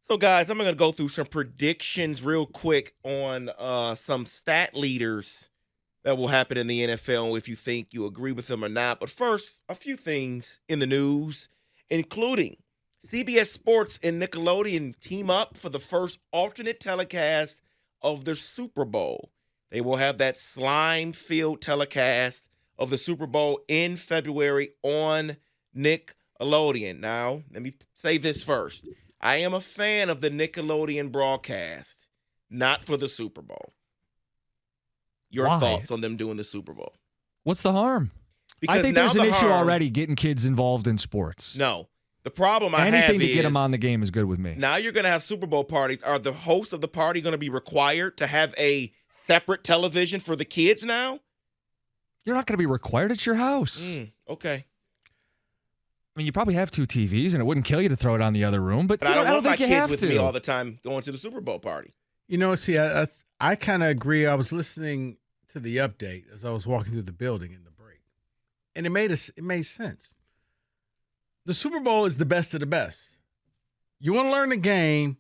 So, guys, I'm going to go through some predictions real quick on some stat leaders that will happen in the NFL, if you think you agree with them or not. But first, a few things in the news, including CBS Sports and Nickelodeon team up for the first alternate telecast of their Super Bowl. They will have that slime-filled telecast of the Super Bowl in February on Nickelodeon. Now, let me say this first. I am a fan of the Nickelodeon broadcast, not for the Super Bowl. Your Why? thoughts on them doing the Super Bowl? What's the harm? Because I think now there's an the issue harm- already getting kids involved in sports. No. The problem I have Anything to is get them on the game is good with me. now you're going to have Super Bowl parties. Are the hosts of the party going to be required to have a separate television for the kids now? You're not going to be required. It's your house. Okay. I mean, you probably have 2 TVs, and it wouldn't kill you to throw it on the other room. But But you I don't want my think you kids have with to. me all the time going to the Super Bowl party. See, I kind of agree. I was listening to the update as I was walking through the building in the break, and it made sense. The Super Bowl is the best of the best. You want to learn the game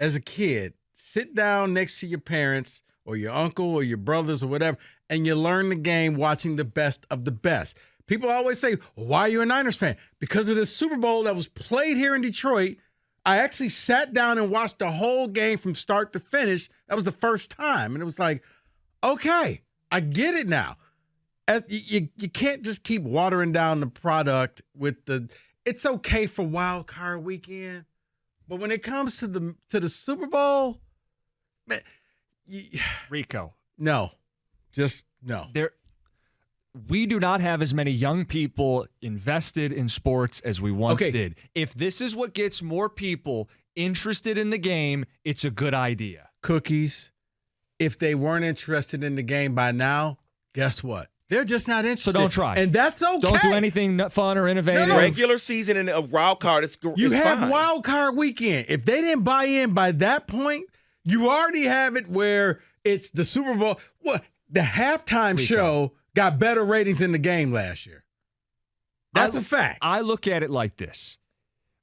as a kid, sit down next to your parents or your uncle or your brothers or whatever, and you learn the game watching the best of the best. People always say, why are you a Niners fan? Because of the Super Bowl that was played here in Detroit. I actually sat down and watched the whole game from start to finish. That was the first time. And it was like, okay, I get it now. You can't just keep watering down the product with the – it's okay for Wild Card Weekend. But when it comes to the Super Bowl, man, Rico. No. Just no. We do not have as many young people invested in sports as we once did. If this is what gets more people interested in the game, it's a good idea. Cookies. If they weren't interested in the game by now, guess what? They're just not interested. So don't try. And that's okay. Don't do anything fun or innovative. No. Regular season and a wild card is You have fine. Wild Card Weekend. If they didn't buy in by that point, you already have it where it's the Super Bowl. What? The halftime show got better ratings than the game last year. That's a fact. I look at it like this.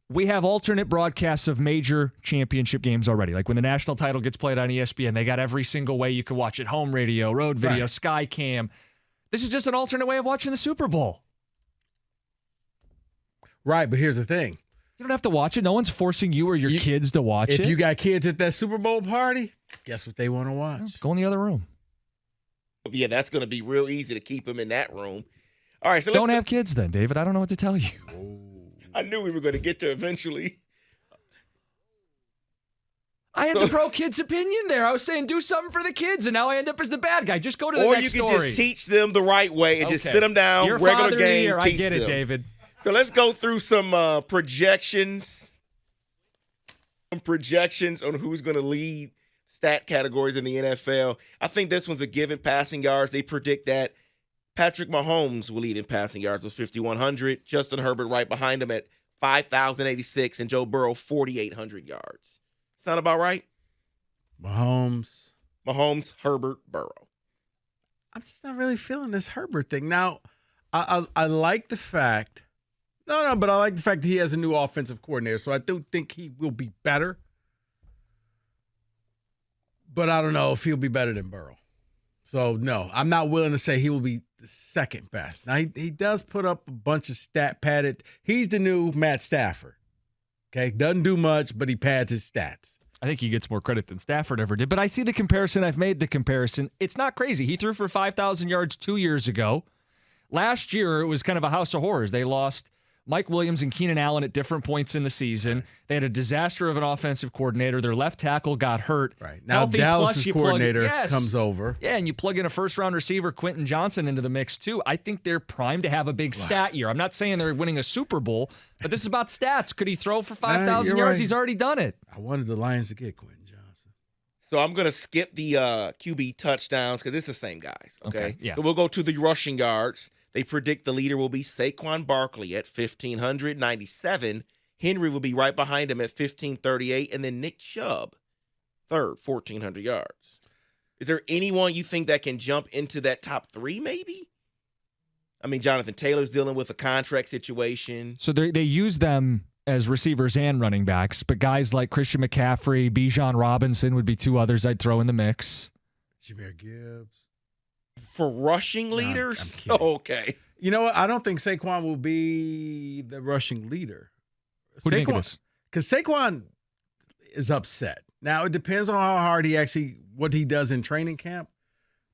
We have alternate broadcasts of major championship games already. Like when the national title gets played on ESPN, they got every single way you can watch it. Home radio, road video, Right. Sky Cam. This is just an alternate way of watching the Super Bowl. Right, but here's the thing. You don't have to watch it. No one's forcing you or your kids to watch it. If you got kids at that Super Bowl party, guess what they want to watch? Go in the other room. Yeah, that's going to be real easy to keep them in that room. All right, so Don't have kids then, David. I don't know what to tell you. I knew we were going to get there eventually. I had the pro kids opinion there. I was saying do something for the kids, and now I end up as the bad guy. Just go to the Or next you can story. just teach them the right way and just Okay. sit them down, Your regular father of the game, year. teach I get it, them. David. So let's go through some projections. Some projections on who's going to lead stat categories in the NFL. I think this one's a given. Passing yards, they predict that Patrick Mahomes will lead in passing yards with 5,100. Justin Herbert right behind him at 5,086, and Joe Burrow 4,800 yards. Sound about right? Mahomes, Herbert, Burrow. I'm just not really feeling this Herbert thing. Now, I like the fact. But I like the fact that he has a new offensive coordinator, so I do think he will be better. But I don't know if he'll be better than Burrow. So, no, I'm not willing to say he will be the second best. Now, he does put up a bunch of stat padded. He's the new Matt Stafford. Okay? Doesn't do much, but he pads his stats. I think he gets more credit than Stafford ever did. But I see the comparison. I've made the comparison. It's not crazy. He threw for 5,000 yards 2 years ago. Last year, it was kind of a house of horrors. They lost Mike Williams and Keenan Allen at different points in the season. They had a disaster of an offensive coordinator. Their left tackle got hurt. Right. Now Healthy, Dallas' plus you coordinator comes over. Yeah, and you plug in a first-round receiver, Quentin Johnson, into the mix, too. I think they're primed to have a big stat year. I'm not saying they're winning a Super Bowl, but this is about stats. Could he throw for 5,000 yards? right. He's already done it. I wanted the Lions to get Quentin Johnson. So I'm going to skip the QB touchdowns because it's the same guys, okay? Yeah. So we'll go to the rushing yards. They predict the leader will be Saquon Barkley at 1,597. Henry will be right behind him at 1,538. And then Nick Chubb, third, 1,400 yards. Is there anyone you think that can jump into that top three maybe? I mean, Jonathan Taylor's dealing with a contract situation. So they use them as receivers and running backs, but guys like Christian McCaffrey, Bijan Robinson would be two others I'd throw in the mix. Jameer Gibbs. For rushing No, I'm leaders? kidding. Okay. You know what? I don't think Saquon will be the rushing leader. Who do you think it is? Because Saquon is upset. Now, it depends on how hard what he does in training camp.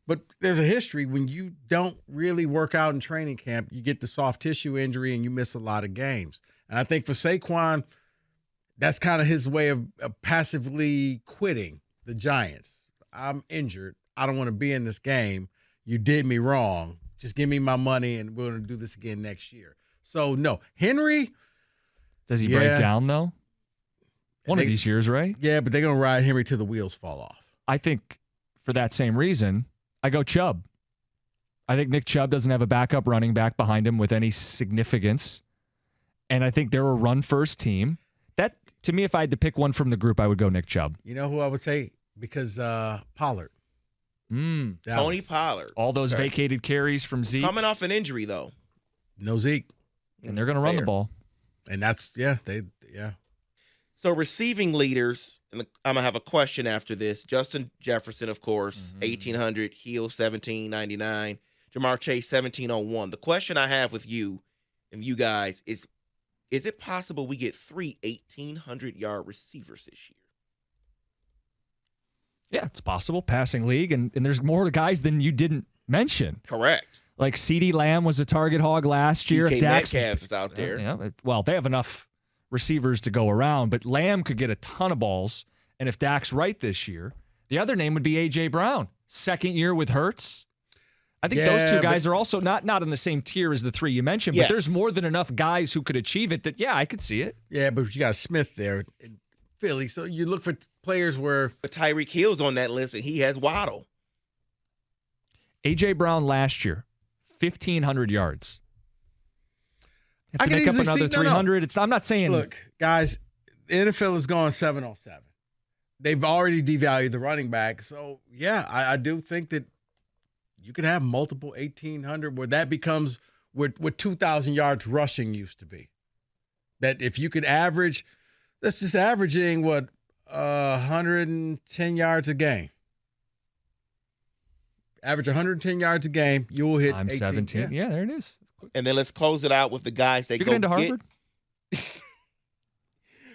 But there's a history when you don't really work out in training camp, you get the soft tissue injury and you miss a lot of games. And I think for Saquon, that's kind of his way of passively quitting the Giants. I'm injured. I don't want to be in this game. You did me wrong. Just give me my money and we're going to do this again next year. So, no. Henry. Does he break down, though? One of these years, right? Yeah, but they're going to ride Henry till the wheels fall off. I think for that same reason, I go Chubb. I think Nick Chubb doesn't have a backup running back behind him with any significance. And I think they're a run-first team. That, to me, if I had to pick one from the group, I would go Nick Chubb. You know who I would say? Because Pollard. Tony Pollard. All those vacated carries from Zeke. Coming off an injury, though. No Zeke. And they're going to run the ball. And that's, yeah. So receiving leaders, and I'm going to have a question after this. Justin Jefferson, of course, 1,800. Hill, 1,799. Jamar Chase, 1,701. The question I have with you and you guys is it possible we get 3 1,800-yard receivers this year? Yeah, it's possible. Passing league, and there's more guys than you didn't mention. Correct. Like CeeDee Lamb was a target hog last year. DK Metcalf is out there. Well, they have enough receivers to go around, but Lamb could get a ton of balls. And if Dak's right this year, the other name would be A.J. Brown. Second year with Hurts. I think those two guys are also not in the same tier as the three you mentioned, but there's more than enough guys who could achieve it that, I could see it. Yeah, but you got Smith there in Philly, so you look for players where... But Tyreek Hill's on that list, and he has Waddle. A.J. Brown last year, 1,500 yards. Have to I make up can another 300. I'm not saying... Look, guys, the NFL is going 7-on-7. They've already devalued the running back, so, I do think that you could have multiple 1,800 where that becomes what 2,000 yards rushing used to be. That if you could average, that's just averaging 110 yards a game. Average 110 yards a game, you will hit 17. Yeah, there it is. And then let's close it out with the guys that go into Harvard.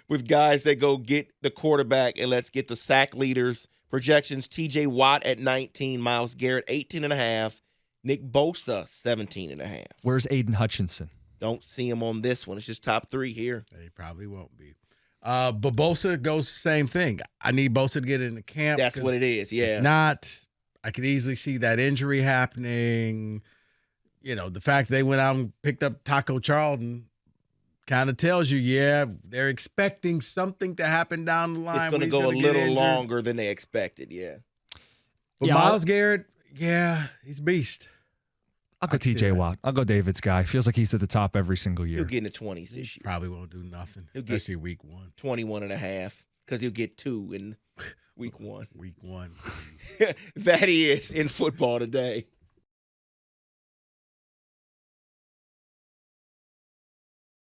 With guys that go get the quarterback, and let's get the sack leaders. Projections: T.J. Watt at 19, Myles Garrett 18.5, Nick Bosa 17.5. Where's Aiden Hutchinson? Don't see him on this one. It's just top 3 here. He probably won't be. But Bosa goes the same thing. I need Bosa to get into camp. That's what it is. Yeah. If not, I could easily see that injury happening. You know, the fact they went out and picked up Taco Charlton kind of tells you, they're expecting something to happen down the line. It's going to go a little longer than they expected, But Myles Garrett, he's a beast. I'll go TJ Watt. I'll go David's guy. Feels like he's at the top every single year. He'll get in the 20s this year. Probably won't do nothing, especially week 1. 21.5, because he'll get 2 in week 1. Week 1. That is in football today.